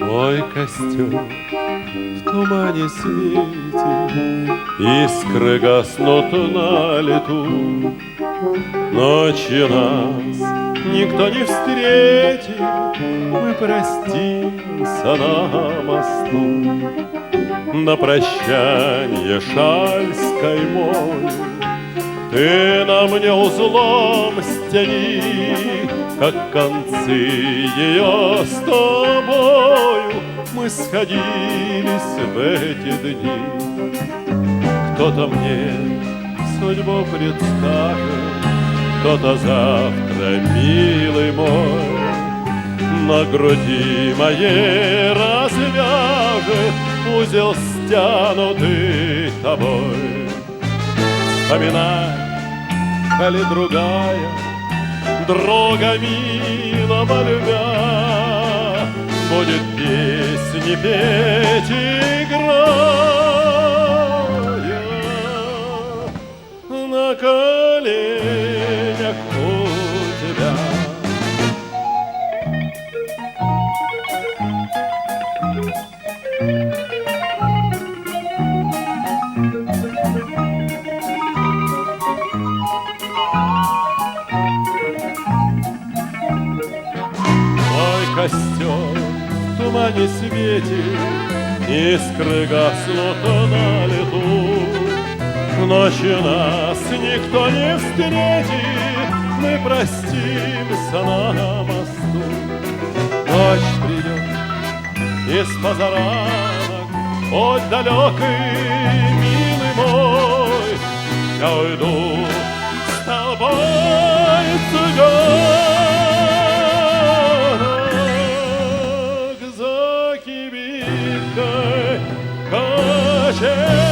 Твой костер в тумане светит, искры гаснут на лету. Ночью нас никто не встретит, мы простимся на мосту. На прощанье шаль с каймой ты на мне узлом стяни, как концы ее с тобою мы сходились в эти дни. Кто-то мне судьбу предскажет, кто-то завтра, милый мой, на груди моей развяжет узел, стянутый тобой. Вспоминай, коли другая друга милого любя будет песни петь, играя на коленях у тебя. Костер в тумане светит, искры гаснут на лету. Ночью нас никто не встретит, мы простимся на мосту. Ночь придет из позаранок, от далекий, милый мой, я уйду с тобой, цыган. Кибиткой качает.